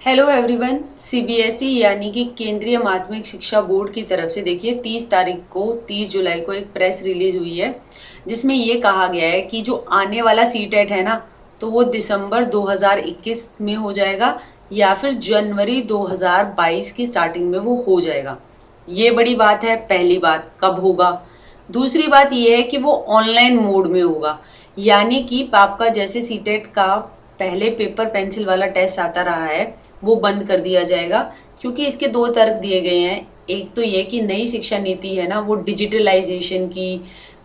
Hello everyone. CBSE यानी कि केंद्रीय माध्यमिक शिक्षा बोर्ड की तरफ से देखिए 30 जुलाई को एक प्रेस रिलीज हुई है जिसमें ये कहा गया है कि जो आने वाला सीटेट है ना, तो वो दिसंबर 2021 में हो जाएगा या फिर जनवरी 2022 की स्टार्टिंग में वो हो जाएगा। ये बड़ी बात है। पहली बात, कब होगा। दूसरी बात ये है कि वो ऑनलाइन मोड में होगा, यानी कि आपका जैसे सीटेट का पहले पेपर पेंसिल वाला टेस्ट आता रहा है वो बंद कर दिया जाएगा, क्योंकि इसके दो तर्क दिए गए हैं। एक तो ये कि नई शिक्षा नीति है ना, वो डिजिटलाइजेशन की,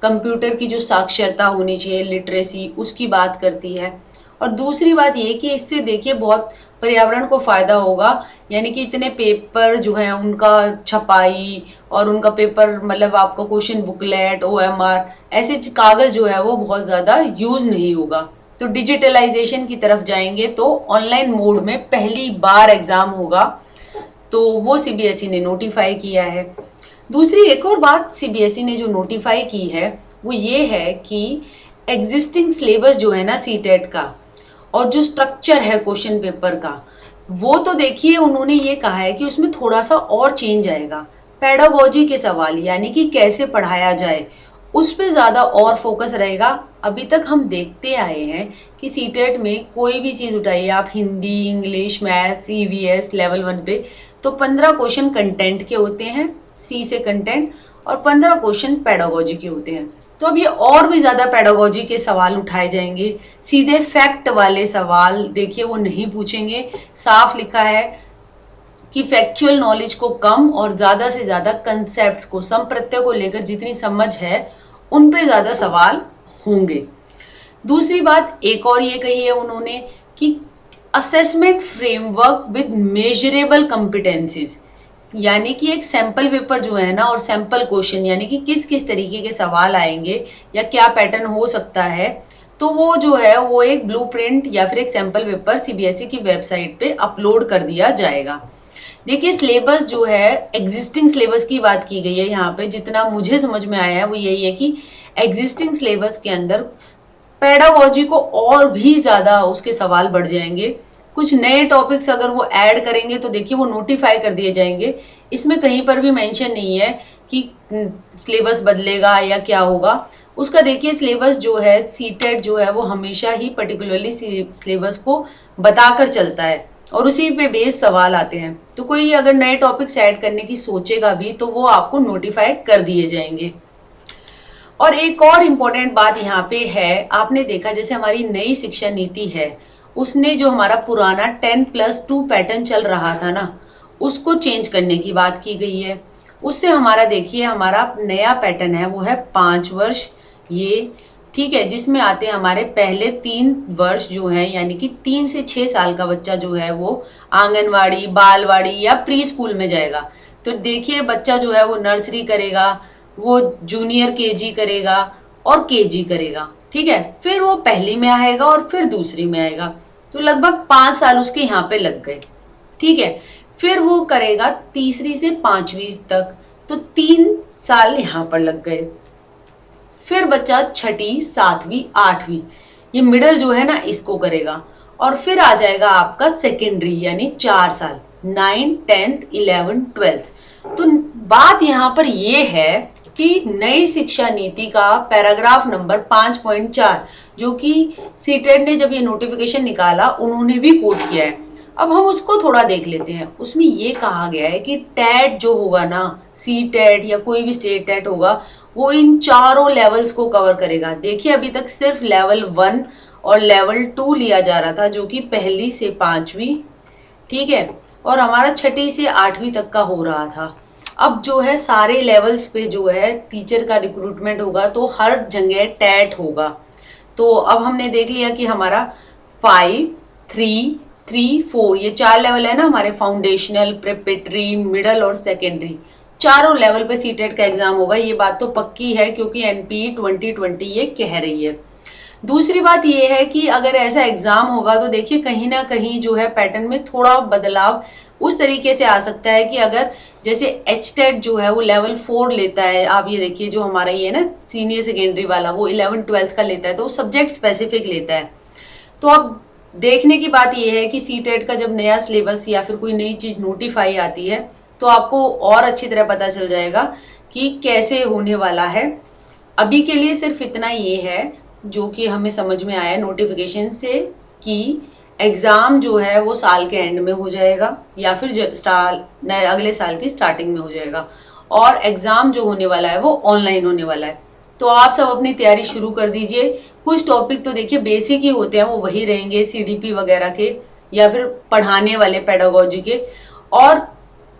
कंप्यूटर की जो साक्षरता होनी चाहिए, लिटरेसी, उसकी बात करती है। और दूसरी बात ये कि इससे देखिए बहुत पर्यावरण को फायदा होगा, यानी कि इतने पेपर जो है उनका छपाई और उनका पेपर मतलब आपका क्वेश्चन बुकलेट, ओएमआर, ऐसे कागज जो है वो बहुत ज्यादा यूज नहीं होगा। तो डिजिटलाइजेशन की तरफ जाएंगे तो ऑनलाइन मोड में पहली बार एग्जाम होगा, तो वो सीबीएसई ने नोटिफाई किया है। दूसरी एक और बात सीबीएसई ने जो नोटिफाई की है वो ये है कि एग्जिस्टिंग सिलेबस जो है ना सीटेट का, और जो स्ट्रक्चर है क्वेश्चन पेपर का, वो तो देखिए उन्होंने ये कहा है कि उसमें थोड़ा सा और चेंज आएगा। पेडागोजी के सवाल यानी कि कैसे पढ़ाया जाए, उस पे ज्यादा और फोकस रहेगा। अभी तक हम देखते आए हैं कि सीटेट में कोई भी चीज उठाइए आप, Hindi, English, maths, EVS level 1 पे, तो 15 क्वेश्चन कंटेंट के होते हैं, सी से कंटेंट, और 15 क्वेश्चन पेडागोजी के होते हैं। तो अब ये और भी ज्यादा पेडागोजी के सवाल उठाए जाएंगे। सीधे फैक्ट वाले सवाल देखिए वो नहीं पूछेंगे। साफ लिखा है कि फैक्चुअल नॉलेज को कम और ज्यादा से ज्यादा कंसेप्ट्स को, संप्रत्यय को लेकर जितनी समझ है उन पे ज्यादा सवाल होंगे। दूसरी बात एक और ये कही है उन्होंने कि assessment framework with measurable competencies, यानी कि एक सैंपल पेपर जो है ना, और सैंपल क्वेश्चन यानी कि किस किस तरीके के सवाल आएंगे या क्या पैटर्न हो सकता है, तो वो जो है वो एक ब्लूप्रिंट या फिर एक सैंपल पेपर सीबीएसई की वेबसाइट पे अपलोड कर दिया जाएगा। देखिए सिलेबस जो है, एग्जिस्टिंग सिलेबस की बात की गई है यहाँ पे, जितना मुझे समझ में आया है वो यही है कि एग्जिस्टिंग सिलेबस के अंदर पेडागोजी को और भी ज्यादा उसके सवाल बढ़ जाएंगे। कुछ नए टॉपिक्स अगर वो ऐड करेंगे तो देखिए वो नोटिफाई कर दिए जाएंगे। इसमें कहीं पर भी मेंशन नहीं है कि सिलेबस बदलेगा या क्या होगा। उसका देखिए सिलेबस जो है, सीटेट जो है वो हमेशा ही पर्टिकुलरली सिलेबस को बताकर चलता है और उसी पे बेस सवाल आते हैं। तो कोई अगर नए टॉपिक्स ऐड करने की सोचेगा भी तो वो आपको नोटिफाई कर दिए जाएंगे। और एक और इम्पोर्टेंट बात यहाँ पे है, आपने देखा जैसे हमारी नई शिक्षा नीति है, उसने जो हमारा पुराना 10+2 पैटर्न चल रहा था ना, उसको चेंज करने की बात की गई है। उससे हमारा देखिए हमारा नया पैटर्न है वो है 5 वर्ष, ये ठीक है, जिसमें आते हैं हमारे पहले 3 वर्ष जो है, यानी कि 3 से 6 साल का बच्चा जो है वो आंगनवाड़ी, बालवाड़ी या प्री स्कूल में जाएगा। तो देखिए बच्चा जो है वो नर्सरी करेगा, वो जूनियर केजी करेगा और केजी करेगा, ठीक है, फिर वो पहली में आएगा और फिर दूसरी में आएगा। तो लगभग 5 साल उसके यहाँ पे लग गए, ठीक है। फिर वो करेगा तीसरी से 5वीं तक, तो 3 साल यहाँ पर लग गए। फिर बच्चा 6ठी, 7वीं, 8वीं, ये मिडल जो है ना इसको करेगा, और फिर आ जाएगा आपका सेकेंडरी यानी 4 साल, 9, 10th, 11th, 12th। तो बात यहाँ पर ये है कि नई शिक्षा नीति का पैराग्राफ नंबर 5.4 जो कि सीटेट ने जब ये नोटिफिकेशन निकाला उन्होंने भी कोट किया है। अब हम उसको थोड़ा देख लेते हैं। उसमें ये कहा गया है कि टेट जो होगा ना, सी टेट या कोई भी स्टेट टेट होगा, वो इन चारों लेवल्स को कवर करेगा। देखिए अभी तक सिर्फ लेवल 1 और लेवल 2 लिया जा रहा था, जो कि पहली से 5वीं, ठीक है, और हमारा 6ठी से 8वीं तक का हो रहा था। अब जो है सारे लेवल्स पे जो है टीचर का रिक्रूटमेंट होगा, तो हर जगह टेट होगा। तो अब हमने देख लिया कि हमारा 5, 3, 3, 4 ये 4 लेवल है ना हमारे, फाउंडेशनल, प्रिपरेटरी, मिडल और सेकेंडरी, चारों लेवल पे सीटेट का एग्जाम होगा। ये बात तो पक्की है क्योंकि एनपीई 2020 ये कह रही है। दूसरी बात ये है कि अगर ऐसा एग्जाम होगा तो देखिए कहीं ना कहीं जो है पैटर्न में थोड़ा बदलाव उस तरीके से आ सकता है कि अगर जैसे एचटेट जो है वो लेवल 4 लेता है, आप ये देखिए जो हमारा ये है ना सीनियर सेकेंडरी वाला, वो 11th 12th का लेता है, तो वो सब्जेक्ट स्पेसिफिक लेता है। तो अब देखने की बात यह है कि सीटेट का जब नया सिलेबस या फिर कोई नई चीज नोटिफाई आती है तो आपको और अच्छी तरह पता चल जाएगा कि कैसे होने वाला है। अभी के लिए सिर्फ इतना ये है जो कि हमें समझ में आया नोटिफिकेशन से कि एग्जाम जो है वो साल के एंड में हो जाएगा या फिर अगले साल की स्टार्टिंग में हो जाएगा, और एग्जाम जो होने वाला है वो ऑनलाइन होने वाला है। तो आप सब अपनी तैयारी शुरू कर दीजिए। कुछ टॉपिक तो देखिए बेसिक ही होते हैं, वो वही रहेंगे सीडीपी वगैरह के या फिर पढ़ाने वाले पेडागोजी के। और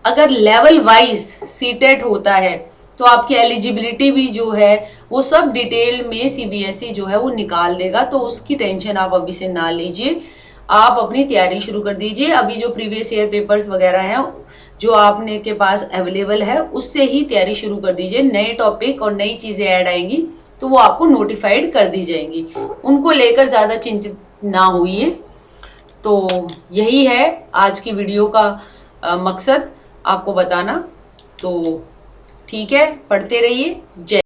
अगर लेवल वाइज सीटेट होता है तो आपकी एलिजिबिलिटी भी जो है वो सब डिटेल में सीबीएसई जो है वो निकाल देगा, तो उसकी टेंशन आप अभी से ना लीजिए। आप अपनी तैयारी शुरू कर दीजिए। अभी जो प्रीवियस ईयर पेपर्स वगैरह हैं जो आपने के पास अवेलेबल है उससे ही तैयारी शुरू कर दीजिए। नए टॉपिक और नई चीजें ऐड आएंगी तो वो आपको नोटिफाइड कर दी जाएंगी, उनको लेकर ज्यादा चिंतित ना होइए। तो यही है आज की वीडियो का मकसद, आपको बताना। तो ठीक है, पढ़ते रहिए। जय